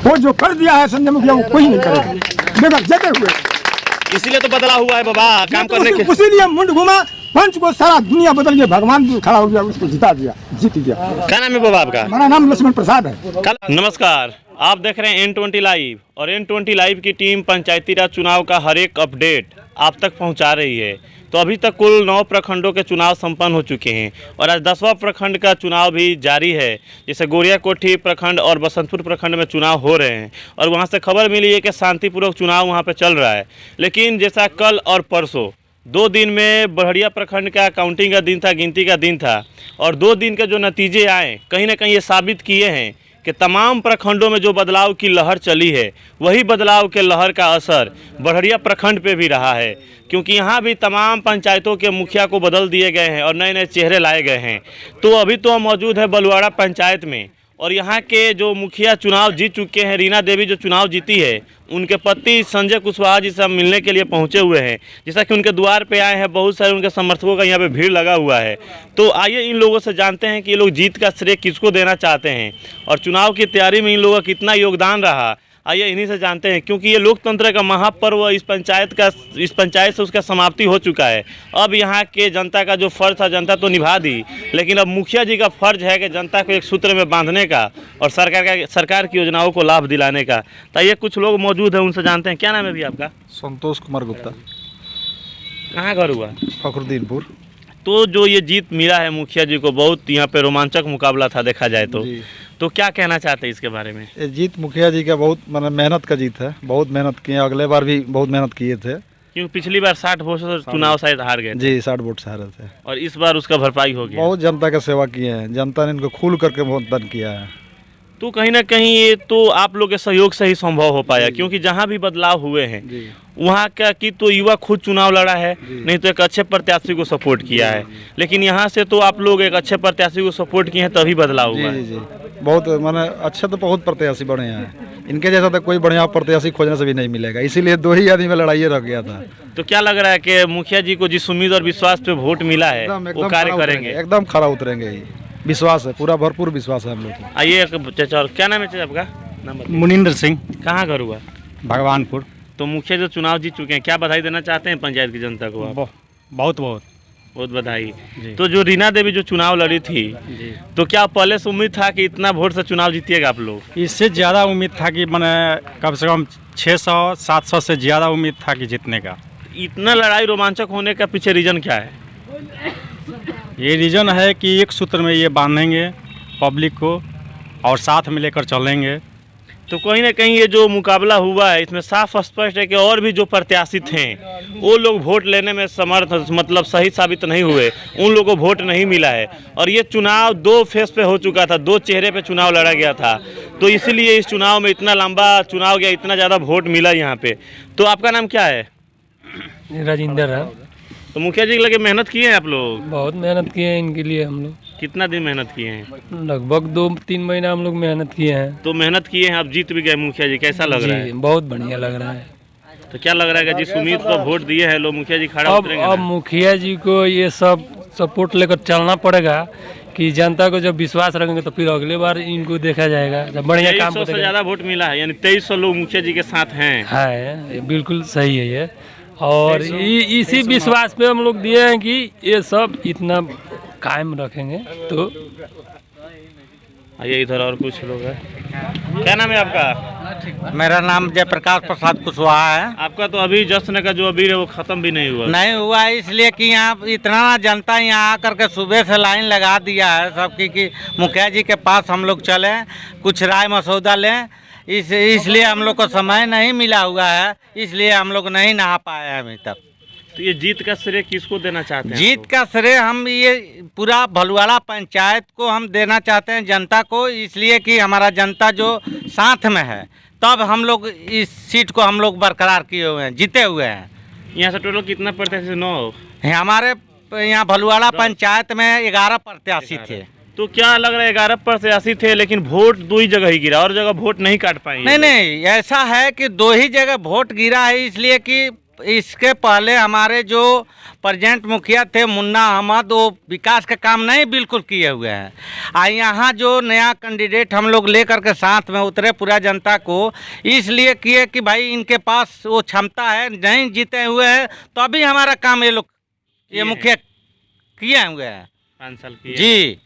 वो जो कर दिया है संजय मुखिया वो कोई नहीं करेगा बेगर जते हुए। इसीलिए तो बदला हुआ है बाबा काम करने के। उसीलिए मुंड घुमा, पंच को सारा दुनिया बदल गया, भगवान भी खड़ा हो गया, उसको जिता दिया, जीत गया। क्या नाम है बाबा आपका? हमारा नाम लक्ष्मण प्रसाद है। नमस्कार, आप देख रहे हैं N20 लाइव और N20 लाइव की टीम पंचायती राज चुनाव का हर एक अपडेट आप तक पहुंचा रही है। तो अभी तक कुल 9 प्रखंडों के चुनाव संपन्न हो चुके हैं और आज 10वां प्रखंड का चुनाव भी जारी है। जैसे गोरियाकोठी प्रखंड और बसंतपुर प्रखंड में चुनाव हो रहे हैं और वहां से खबर मिली है कि शांतिपूर्वक चुनाव वहां पे चल रहा है। लेकिन जैसा कल और परसों 2 दिन में बड़हरिया प्रखंड का काउंटिंग का दिन था, गिनती का दिन था और 2 दिन के जो नतीजे आए कहीं ना कहीं ये साबित किए हैं कि तमाम प्रखंडों में जो बदलाव की लहर चली है वही बदलाव के लहर का असर बड़हरिया प्रखंड पे भी रहा है, क्योंकि यहाँ भी तमाम पंचायतों के मुखिया को बदल दिए गए हैं और नए नए चेहरे लाए गए हैं। तो अभी तो हम मौजूद है बलुआड़ा पंचायत में और यहाँ के जो मुखिया चुनाव जीत चुके हैं, रीना देवी जो चुनाव जीती है, उनके पति संजय कुशवाहा जी से हम मिलने के लिए पहुँचे हुए हैं। जैसा कि उनके द्वार पे आए हैं, बहुत सारे उनके समर्थकों का यहाँ पे भीड़ लगा हुआ है। तो आइए इन लोगों से जानते हैं कि ये लोग जीत का श्रेय किसको देना चाहते हैं और चुनाव की तैयारी में इन लोगों का कितना योगदान रहा। आइए इन्हीं से जानते हैं, क्योंकि ये लोकतंत्र का महापर्व इस पंचायत से उसका समाप्ति हो चुका है। अब यहाँ के जनता का जो फर्ज था जनता तो निभा दी, लेकिन अब मुखिया जी का फर्ज है कि जनता को एक सूत्र में बांधने का और सरकार की योजनाओं को लाभ दिलाने का। तो ये कुछ लोग मौजूद हैं, उनसे जानते हैं। क्या नाम है भैया आपका? संतोष कुमार गुप्ता। कहाँ घर हुआ? फखरुद्दीनपुर। तो जो ये जीत मिला है मुखिया जी को, बहुत यहाँ पे रोमांचक मुकाबला था देखा जाए तो क्या कहना चाहते हैं इसके बारे में? ये जीत मुखिया जी का बहुत मेहनत का जीत है, बहुत मेहनत किए। अगले बार भी बहुत मेहनत किए थे, क्योंकि पिछली बार 60 वोट से चुनाव शायद हार गए जी, 60 वोट से हारे थे और इस बार उसका भरपाई हो गया। बहुत जनता का सेवा किए हैं, जनता ने इनको खुल करके मतदान किया है। तो कहीं ना कहीं ये तो आप लोग के सहयोग से ही संभव हो पाया, क्योंकि जहाँ भी बदलाव हुए हैं वहाँ का कि तो युवा खुद चुनाव लड़ा है, नहीं तो एक अच्छे प्रत्याशी को सपोर्ट किया है। लेकिन यहाँ से तो आप लोग एक अच्छे प्रत्याशी को सपोर्ट किए हैं तभी बदलाव हुआ है। जी, बहुत अच्छे तो बहुत प्रत्याशी बने हैं। इनके जैसा तो कोई बढ़िया प्रत्याशी खोजने से भी नहीं मिलेगा, इसीलिए 2 ही आदमी में लड़ाई रह गया था। तो क्या लग रहा है कि मुखिया जी को जिस उम्मीद और विश्वास पे वोट मिला है वो कार्य करेंगे? एकदम खरा उतरेंगे, विश्वास है, पूरा भरपूर विश्वास है हम लोग को। आइए चाचा, क्या नाम है चाचा आपका? मुनिंदर सिंह। कहाँ घर हुआ? भगवानपुर। तो मुखिया जो चुनाव जीत चुके हैं, क्या बधाई देना चाहते हैं पंचायत की जनता को? बहुत बहुत बहुत बधाई। तो जो रीना देवी जो चुनाव लड़ी थी तो क्या पहले से उम्मीद था कि इतना वोट से चुनाव जीतिएगा आप लोग? इससे ज़्यादा उम्मीद था कि मैंने कम से कम 600-700 से ज़्यादा उम्मीद था कि जीतने का। इतना लड़ाई रोमांचक होने का पीछे रीजन क्या है? ये रीज़न है कि एक सूत्र में ये बांधेंगे पब्लिक को और साथ में लेकर चलेंगे। तो कहीं ना कहीं ये जो मुकाबला हुआ है इसमें साफ स्पष्ट है कि और भी जो प्रत्याशी थे वो लोग वोट लेने में समर्थ सही साबित नहीं हुए, उन लोगों को वोट नहीं मिला है। और ये चुनाव 2 फेज पे हो चुका था, 2 चेहरे पे चुनाव लड़ा गया था, तो इसीलिए इस चुनाव में इतना लंबा चुनाव गया, इतना ज़्यादा वोट मिला यहाँ पे। तो आपका नाम क्या है? राजेंद्र है। तो मुखिया जी के लगे मेहनत किए हैं आप लोग? बहुत मेहनत किए हैं इनके लिए हम लोग। कितना दिन मेहनत किए हैं? लगभग 2-3 महीना हम लोग मेहनत किए हैं। तो मेहनत किए हैं, अब जीत भी गए मुखिया जी, कैसा लग रहा है? बहुत बढ़िया लग रहा है। तो क्या लग रहा है कि जिस उम्मीद पर वोट दिए हैं लोग, मुखिया जी खड़ा उतरेंगे? अब मुखिया जी को ये सब सपोर्ट लेकर चलना पड़ेगा कि जनता को जब विश्वास रखेंगे तो फिर अगले बार इनको देखा जाएगा जब बढ़िया काम। 2300 से ज़्यादा वोट मिला है, यानी 2300 लोग मुखिया जी के साथ हैं। बिल्कुल सही है ये, और इसी विश्वास पे हम लोग दिए हैं कि ये सब इतना कायम रखेंगे। तो आइए इधर और कुछ लोग हैं। क्या नाम है आपका? मेरा नाम जयप्रकाश प्रसाद कुशवाहा है। आपका तो अभी जश्न का जो अबीर है वो खत्म भी नहीं हुआ है, इसलिए कि यहाँ इतना जनता यहाँ आकर के सुबह से लाइन लगा दिया है सबकी कि मुखिया जी के पास हम लोग चलें, कुछ राय मसौदा लें। इसलिए हम लोग को समय नहीं मिला हुआ है, इसलिए हम लोग नहीं नहा पाए हैं अभी तक। तो ये जीत का श्रेय किसको देना चाहते हैं? जीत का श्रेय हम ये पूरा भलुआड़ा पंचायत को हम देना चाहते हैं, जनता को, इसलिए कि हमारा जनता जो साथ में है तब हम लोग इस सीट को हम लोग बरकरार किए हुए हैं, जीते हुए हैं। यहाँ से टोटल कितना प्रत्याशी? 9 हमारे यहाँ भलुआड़ा पंचायत में 11 प्रत्याशी थे। तो क्या लग रहा है 11 प्रत्याशी थे लेकिन वोट 2 ही जगह ही गिरा, और जगह वोट नहीं काट पाए? नहीं, ऐसा है कि 2 ही जगह वोट गिरा है, इसलिए कि इसके पहले हमारे जो प्रेजेंट मुखिया थे मुन्ना अहमद, वो विकास का काम नहीं बिल्कुल किए हुए हैं। यहाँ जो नया कैंडिडेट हम लोग लेकर के साथ में उतरे पूरा जनता को इसलिए किए कि भाई इनके पास वो क्षमता है, नहीं जीते हुए हैं तो अभी हमारा काम ये लोग ये मुखिया किए हुए हैं 5 साल की जी।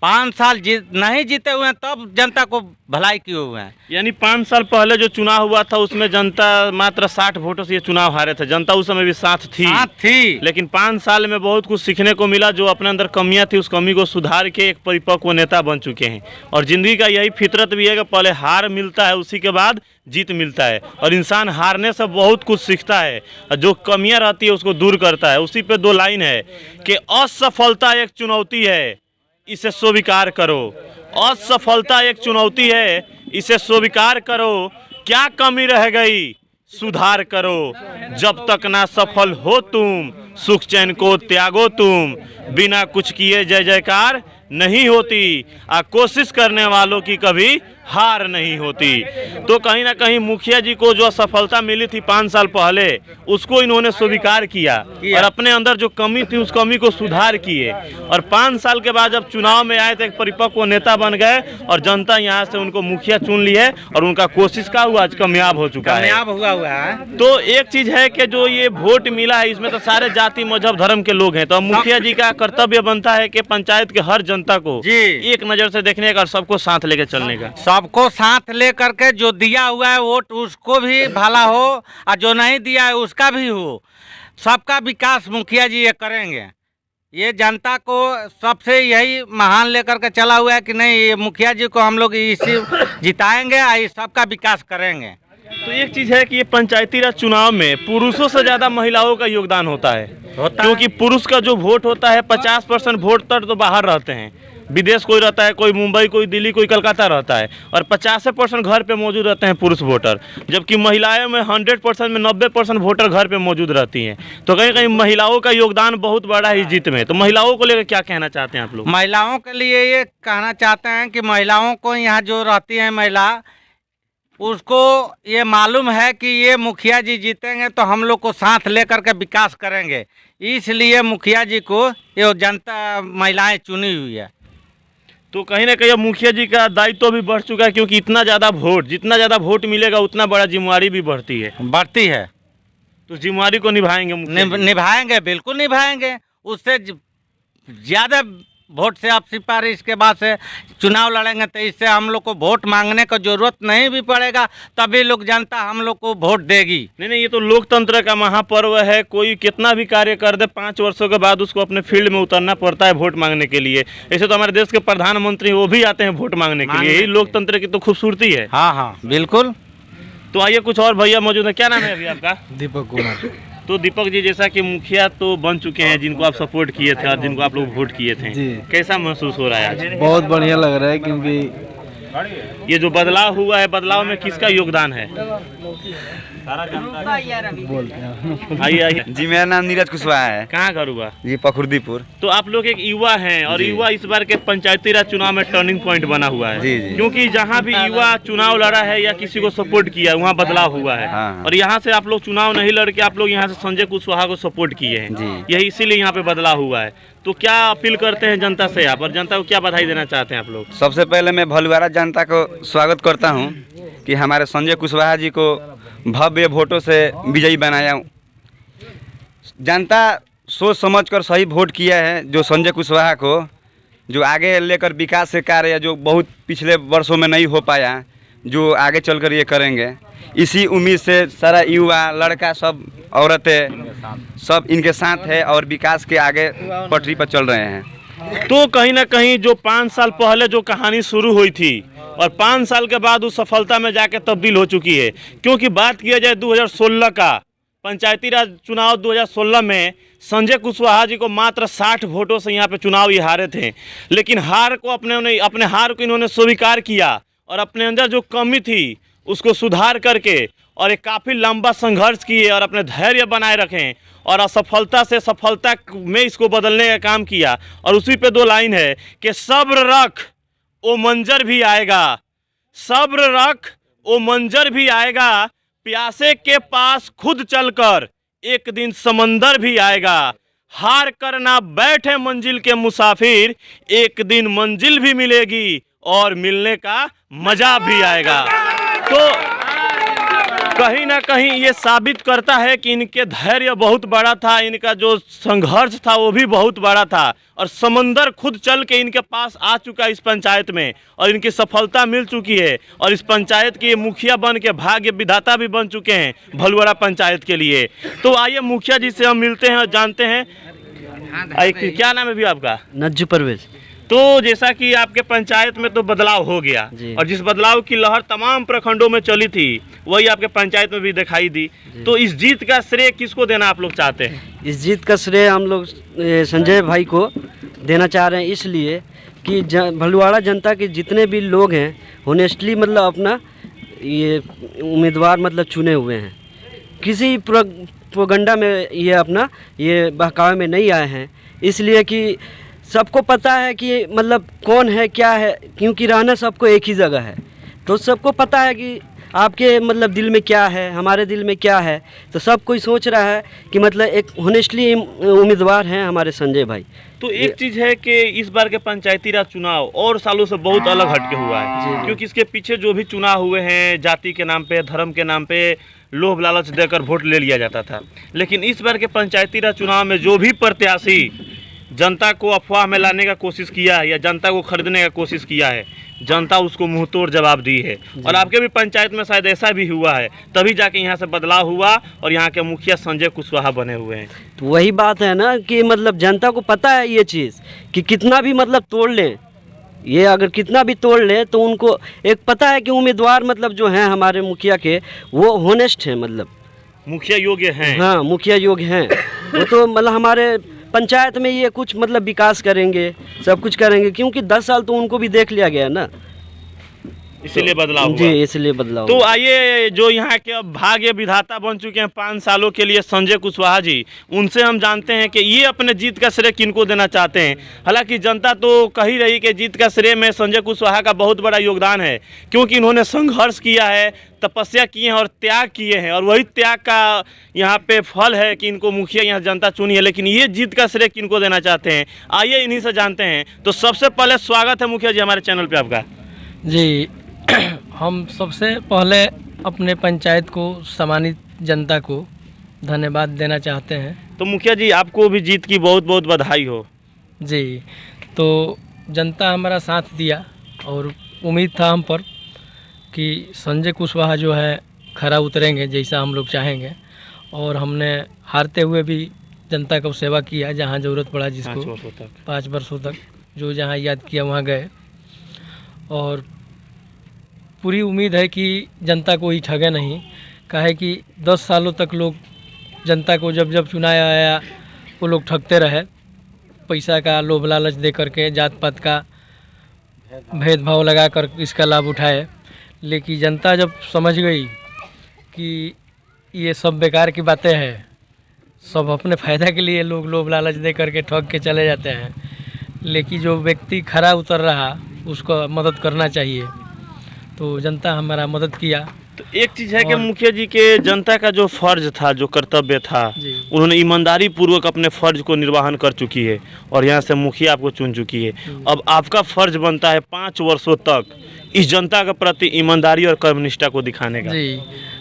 5 साल नहीं जीते हुए हैं तब जनता को भलाई किए हुए हैं। यानी 5 साल पहले जो चुनाव हुआ था उसमें जनता मात्र 60 वोटों से ये चुनाव हारे थे। जनता उस समय भी साथ थी। लेकिन 5 साल में बहुत कुछ सीखने को मिला। जो अपने अंदर कमियां थी उस कमी को सुधार के एक परिपक्व नेता बन चुके हैं। और ज़िंदगी का यही फितरत भी है कि पहले हार मिलता है, उसी के बाद जीत मिलता है। और इंसान हारने से बहुत कुछ सीखता है और जो कमियाँ रहती है उसको दूर करता है। उसी पर 2 लाइन है कि असफलता एक चुनौती है, इसे स्वीकार करो। असफलता एक चुनौती है, इसे स्वीकार करो। क्या कमी रह गई, सुधार करो। जब तक ना सफल हो तुम, सुख चैन को त्यागो तुम। बिना कुछ किए जय जयकार नहीं होती, कोशिश करने वालों की कभी हार नहीं होती। तो कहीं ना कहीं मुखिया जी को जो असफलता मिली थी 5 साल पहले, उसको इन्होंने स्वीकार किया और अपने अंदर जो कमी थी उस कमी को सुधार किए। और 5 साल के बाद जब चुनाव में आए तो एक परिपक्व नेता बन गए और जनता यहाँ से उनको मुखिया चुन ली है और उनका कोशिश का हुआ आज कामयाब हो चुका है। कामयाब हुआ है। तो एक चीज है कि जो ये वोट मिला है इसमें तो सारे जाति मजहब धर्म के लोग हैं। तो अब मुखिया जी का कर्तव्य बनता है कि पंचायत के हर जनता को एक नजर से देखने का और सबको साथ लेकर चलने का। सबको साथ ले करके जो दिया हुआ है वोट उसको भी भला हो और जो नहीं दिया है उसका भी हो। सबका विकास मुखिया जी ये करेंगे। ये जनता को सबसे यही महान लेकर के चला हुआ है कि नहीं, ये मुखिया जी को हम लोग इसी जिताएंगे और सबका विकास करेंगे। तो एक चीज है कि ये पंचायती राज चुनाव में पुरुषों से ज्यादा महिलाओं का योगदान होता है। क्योंकि पुरुष का जो वोट होता है 50% वोट तक तो बाहर रहते हैं, विदेश कोई रहता है, कोई मुंबई, कोई दिल्ली, कोई कलकत्ता रहता है, और 50% घर पे मौजूद रहते हैं पुरुष वोटर। जबकि महिलाएं में 100% में 90% वोटर घर पे मौजूद रहती हैं। तो कहीं कहीं महिलाओं का योगदान बहुत बड़ा है इस जीत में। तो महिलाओं को लेकर क्या कहना चाहते हैं आप लोग? महिलाओं के लिए ये कहना चाहते हैं कि महिलाओं को यहाँ जो रहती है महिला, उसको ये मालूम है कि ये मुखिया जी जीतेंगे तो हम लोग को साथ लेकर के विकास करेंगे। इसलिए मुखिया जी को ये जनता महिलाएं चुनी हुई है। तो कहीं ना कहीं मुखिया जी का दायित्व तो भी बढ़ चुका है, क्योंकि इतना ज़्यादा वोट, जितना ज़्यादा वोट मिलेगा उतना बड़ा जिम्मेवारी भी बढ़ती है। तो जिम्मेवारी को निभाएंगे निभाएंगे, बिल्कुल निभाएंगे। उससे ज़्यादा वोट से आपसी पारी इसके बाद से चुनाव लड़ेंगे तो इससे हम लोग को वोट मांगने का जरूरत नहीं भी पड़ेगा, तभी लोग जनता हम लोग को वोट देगी। नहीं, ये तो लोकतंत्र का महापर्व है। कोई कितना भी कार्य कर दे 5 वर्षों के बाद उसको अपने फील्ड में उतरना पड़ता है वोट मांगने के लिए। ऐसे तो हमारे देश के प्रधानमंत्री वो भी आते हैं वोट मांगने के लिए। यही लोकतंत्र की तो खूबसूरती है। हाँ बिल्कुल। तो आइए कुछ और भैया मौजूद है। क्या नाम है अभी आपका? दीपक कुमार। तो दीपक जी, जैसा कि मुखिया तो बन चुके हैं, जिनको आप सपोर्ट किए थे और जिनको आप लोग वोट किए थे, कैसा महसूस हो रहा है आज? बहुत बढ़िया लग रहा है, क्योंकि ये जो बदलाव हुआ है, बदलाव में किसका योगदान है? आइए। जी, मेरा नाम नीरज कुशवाहा है। कहाँ घर हुआ? जी, पखुर्दीपुर। तो आप लोग एक युवा हैं और युवा इस बार के पंचायती राज चुनाव में टर्निंग पॉइंट बना हुआ है। जी। क्योंकि जहाँ भी युवा चुनाव लड़ा है या किसी को सपोर्ट किया है वहाँ बदलाव हुआ है। हाँ। और यहाँ से आप लोग चुनाव नहीं लड़ के आप लोग यहाँ से संजय कुशवाहा को सपोर्ट किए हैं। यही इसीलिए यहाँ पे बदलाव हुआ है। तो क्या अपील करते हैं जनता से आप, और जनता को क्या बधाई देना चाहते हैं आप लोग? सबसे पहले मैं भलुआरा जनता को स्वागत करता हूं कि हमारे संजय कुशवाहा जी को भव्य वोटों से विजयी बनाया। जनता सोच समझकर सही वोट किया है जो संजय कुशवाहा को, जो आगे लेकर विकास के कार्य जो बहुत पिछले वर्षों में नहीं हो पाया, जो आगे चलकर ये करेंगे। इसी उम्मीद से सारा युवा, लड़का, सब औरतें सब इनके साथ है और विकास के आगे पटरी पर चल रहे हैं। तो कहीं ना कहीं जो 5 साल पहले जो कहानी शुरू हुई थी और 5 साल के बाद उस सफलता में जाके तब्दील हो चुकी है। क्योंकि बात किया जाए 2016 का पंचायती राज चुनाव 2016 में संजय कुशवाहा जी को मात्र 60 वोटों से यहाँ पे चुनाव ये हारे थे। लेकिन हार को अपने हार को इन्होंने स्वीकार किया और अपने अंदर जो कमी थी उसको सुधार करके और एक काफ़ी लंबा संघर्ष किए और अपने धैर्य बनाए रखें और असफलता से सफलता में इसको बदलने का काम किया। और उसी पे 2 लाइन है कि सब्र रख ओ मंजर भी आएगा, सब्र रख ओ मंजर भी आएगा, प्यासे के पास खुद चलकर एक दिन समंदर भी आएगा। हार कर ना बैठे मंजिल के मुसाफिर, एक दिन मंजिल भी मिलेगी और मिलने का मजा भी आएगा। तो कहीं ना कहीं ये साबित करता है कि इनके धैर्य बहुत बड़ा था, इनका जो संघर्ष था वो भी बहुत बड़ा था, और समंदर खुद चल के इनके पास आ चुका है इस पंचायत में, और इनकी सफलता मिल चुकी है, और इस पंचायत के मुखिया बन के भाग्य विधाता भी बन चुके हैं भलुआड़ा पंचायत के लिए। तो आइए मुखिया जी से हम मिलते हैं और जानते हैं। क्या नाम है भी आपका? नज्जू परवेज। तो जैसा कि आपके पंचायत में तो बदलाव हो गया, और जिस बदलाव की लहर तमाम प्रखंडों में चली थी वही आपके पंचायत में भी दिखाई दी, तो इस जीत का श्रेय किसको देना आप लोग चाहते हैं? इस जीत का श्रेय हम लोग संजय भाई को देना चाह रहे हैं, इसलिए कि भलुआड़ा जनता के जितने भी लोग हैं होनेस्टली मतलब अपना ये उम्मीदवार मतलब चुने हुए हैं, किसी प्रोगंडा में ये अपना ये बहकावे में नहीं आए हैं, इसलिए कि सबको पता है कि मतलब कौन है क्या है, क्योंकि रहना सबको एक ही जगह है, तो सबको पता है कि आपके मतलब दिल में क्या है, हमारे दिल में क्या है, तो सब कोई सोच रहा है कि मतलब एक होनेस्टली उम्मीदवार हैं हमारे संजय भाई। तो एक चीज़ है कि इस बार के पंचायती राज चुनाव और सालों से बहुत अलग हटके हुआ है, क्योंकि इसके पीछे जो भी चुनाव हुए हैं जाति के नाम पे, धर्म के नाम पे लोभ लालच देकर वोट ले लिया जाता था, लेकिन इस बार के पंचायती राज चुनाव में जो भी प्रत्याशी जनता को अफवाह में लाने का कोशिश किया है या जनता को खरीदने का कोशिश किया है, जनता उसको मुंहतोड़ जवाब दी है। और आपके भी पंचायत में शायद ऐसा भी हुआ है, तभी जाके यहाँ से बदलाव हुआ और यहाँ के मुखिया संजय कुशवाहा बने हुए हैं। तो वही बात है ना कि मतलब जनता को पता है ये चीज़ कि कितना भी मतलब तोड़ लें, ये अगर कितना भी तोड़ ले तो उनको एक पता है कि उम्मीदवार मतलब जो हैं हमारे मुखिया के वो होनेस्ट हैं, मतलब मुखिया योग्य हैं। हाँ मुखिया योग्य हैं, वो तो मतलब हमारे पंचायत में ये कुछ मतलब विकास करेंगे, सब कुछ करेंगे, क्योंकि 10 साल तो उनको भी देख लिया गया ना, इसीलिए बदलाव हुआ। जी इसलिए बदलाव। तो आइए जो यहाँ के अब भाग्य विधाता बन चुके हैं 5 सालों के लिए संजय कुशवाहा जी, उनसे हम जानते हैं कि ये अपने जीत का श्रेय किनको देना चाहते हैं। हालांकि जनता तो कही रही कि जीत का श्रेय में संजय कुशवाहा का बहुत बड़ा योगदान है, क्योंकि इन्होंने संघर्ष किया है, तपस्या किए हैं और त्याग किए हैं, और वही त्याग का यहाँ पे फल है कि इनको मुखिया यहाँ जनता चुनी है। लेकिन ये जीत का श्रेय किनको देना चाहते हैं, आइए इन्हीं से जानते हैं। तो सबसे पहले स्वागत है मुखिया जी हमारे चैनल पे आपका। जी हम सबसे पहले अपने पंचायत को सम्मानित जनता को धन्यवाद देना चाहते हैं। तो मुखिया जी आपको भी जीत की बहुत बहुत बधाई हो। जी, तो जनता हमारा साथ दिया और उम्मीद था हम पर कि संजय कुशवाहा जो है खरा उतरेंगे जैसा हम लोग चाहेंगे, और हमने हारते हुए भी जनता को सेवा किया जहाँ ज़रूरत पड़ा, जिसको 5 वर्षों तक जो जहाँ याद किया वहाँ गए, और पूरी उम्मीद है कि जनता को ही ठगे नहीं। काहे कि 10 सालों तक लोग जनता को जब जब चुनाया आया वो लोग ठगते रहे, पैसा का लोभ लालच दे करके, जात पात का भेदभाव लगा कर इसका लाभ उठाए। लेकिन जनता जब समझ गई कि ये सब बेकार की बातें हैं, सब अपने फ़ायदा के लिए लोग लोभ लालच दे करके ठग के चले जाते हैं, लेकिन जो व्यक्ति खरा उतर रहा उसको मदद करना चाहिए, तो जनता हमारा मदद किया। तो एक चीज़ है कि मुखिया जी के जनता का जो फर्ज था, जो कर्तव्य था, उन्होंने ईमानदारी पूर्वक अपने फर्ज को निर्वहन कर चुकी है और यहाँ से मुखिया आपको चुन चुकी है। अब आपका फर्ज बनता है 5 वर्षों तक इस जनता के प्रति ईमानदारी और कर्मनिष्ठा को दिखाने का। जी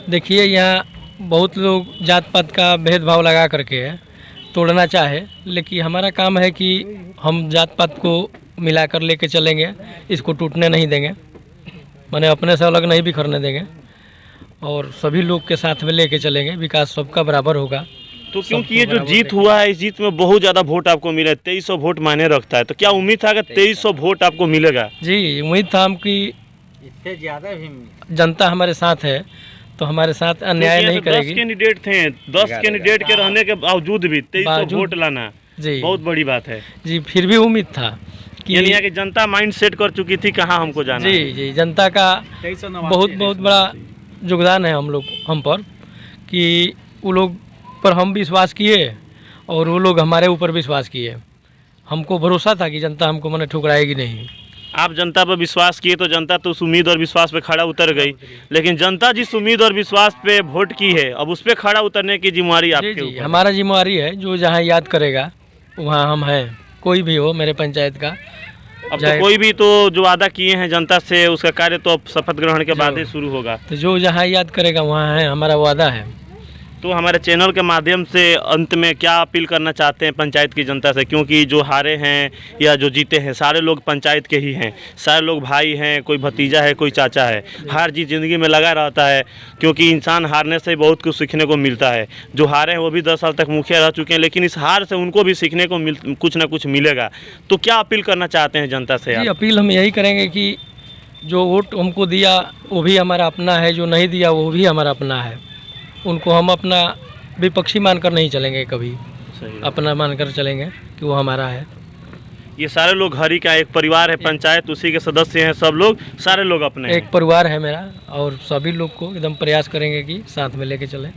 देखिए, यहाँ बहुत लोग जात पात का भेदभाव लगा करके तोड़ना चाहे, लेकिन हमारा काम है कि हम जात पात को मिलाकर लेके चलेंगे, इसको टूटने नहीं देंगे, माने अपने से अलग नहीं बिखरने देंगे, और सभी लोग के साथ में लेके चलेंगे, विकास सबका बराबर होगा। तो क्योंकि ये जो जीत हुआ है, इस जीत में बहुत ज़्यादा वोट आपको मिला है, 2300 वोट मायने रखता है, तो क्या उम्मीद था कि 2300 वोट आपको मिलेगा? जी उम्मीद था हम कि इससे ज़्यादा भी जनता हमारे साथ है तो हमारे साथ अन्याय नहीं करेगी। 10 कैंडिडेट थे, 10 कैंडिडेट के रहने के बावजूद भी 2300 वोट लाना जी बहुत बड़ी बात है। जी फिर भी उम्मीद था कि यानी कि जनता माइंड सेट कर चुकी थी कहाँ हमको जाना है। जी जनता का बहुत बड़ा योगदान है हम पर, कि वो लोग पर हम विश्वास किए और वो लोग हमारे ऊपर विश्वास किए। हमको भरोसा था कि जनता हमको मैंने ठुकराएगी नहीं। आप जनता पर विश्वास किए तो जनता तो उस उम्मीद और विश्वास पे खड़ा उतर गई, लेकिन जनता जिस उम्मीद और विश्वास पे वोट की है अब उस पे खड़ा उतरने की जिम्मेवारी आपके ऊपर है। हमारा जिम्मेवारी है, जो जहाँ याद करेगा वहाँ हम हैं, कोई भी हो मेरे पंचायत का। अब तो कोई भी तो जो वादा किए हैं जनता से उसका कार्य तो अब शपथ ग्रहण के बाद ही शुरू होगा, तो जो जहाँ याद करेगा वहाँ है, हमारा वादा है। तो हमारे चैनल के माध्यम से अंत में क्या अपील करना चाहते हैं पंचायत की जनता से, क्योंकि जो हारे हैं या जो जीते हैं सारे लोग पंचायत के ही हैं, सारे लोग भाई हैं, कोई भतीजा है, कोई चाचा है। हार जीत ज़िंदगी में लगा रहता है, क्योंकि इंसान हारने से बहुत कुछ सीखने को मिलता है। जो हारे हैं वो भी 10 साल तक मुखिया रह चुके हैं, लेकिन इस हार से उनको भी सीखने को कुछ ना कुछ मिलेगा। तो क्या अपील करना चाहते हैं जनता से? अपील हम यही करेंगे कि जो वोट हमको दिया वो भी हमारा अपना है, जो नहीं दिया वो भी हमारा अपना है। उनको हम अपना विपक्षी मानकर नहीं चलेंगे, कभी अपना मानकर चलेंगे कि वो हमारा है। ये सारे लोग हरी का एक परिवार है, पंचायत उसी के सदस्य हैं, सब लोग सारे लोग अपने एक परिवार है मेरा, और सभी लोग को एकदम प्रयास करेंगे कि साथ में लेके चलें।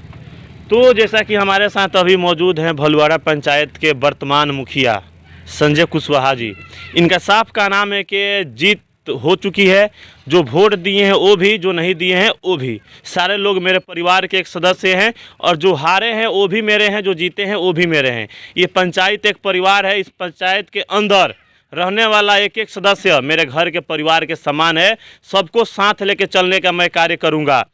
तो जैसा कि हमारे साथ अभी मौजूद हैं भलुआड़ा पंचायत के वर्तमान मुखिया संजय कुशवाहा जी। इनका साफ का नाम है कि जीत हो चुकी है, जो वोट दिए हैं वो भी, जो नहीं दिए हैं वो भी, सारे लोग मेरे परिवार के एक सदस्य हैं, और जो हारे हैं वो भी मेरे हैं, जो जीते हैं वो भी मेरे हैं। ये पंचायत एक परिवार है, इस पंचायत के अंदर रहने वाला एक एक सदस्य मेरे घर के परिवार के समान है। सबको साथ लेके चलने का मैं कार्य करूंगा,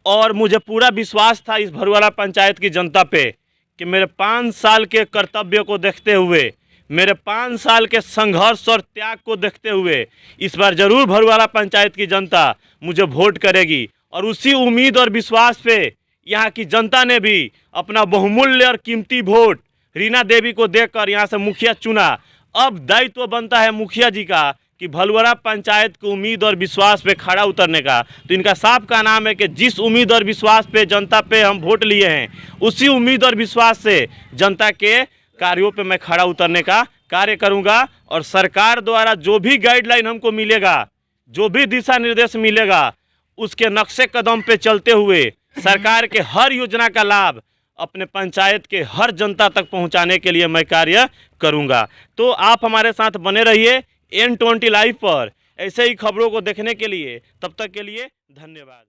और मुझे पूरा विश्वास था इस भलुआड़ा पंचायत की जनता पे कि मेरे 5 साल के कर्तव्य को देखते हुए, मेरे 5 साल के संघर्ष और त्याग को देखते हुए इस बार जरूर भलुआड़ा पंचायत की जनता मुझे वोट करेगी। और उसी उम्मीद और विश्वास पे यहाँ की जनता ने भी अपना बहुमूल्य और कीमती वोट रीना देवी को देकर यहाँ से मुखिया चुना। अब दायित्व बनता है मुखिया जी का कि भलुआड़ा पंचायत को उम्मीद और विश्वास पे खड़ा उतरने का। तो इनका साफ का नाम है कि जिस उम्मीद और विश्वास पे जनता पे हम वोट लिए हैं, उसी उम्मीद और विश्वास से जनता के कार्यों पे मैं खड़ा उतरने का कार्य करूंगा। और सरकार द्वारा जो भी गाइडलाइन हमको मिलेगा, जो भी दिशा निर्देश मिलेगा, उसके नक्शे कदम पे चलते हुए सरकार के हर योजना का लाभ अपने पंचायत के हर जनता तक पहुंचाने के लिए मैं कार्य करूंगा। तो आप हमारे साथ बने रहिए N20 लाइव पर ऐसे ही खबरों को देखने के लिए। तब तक के लिए धन्यवाद।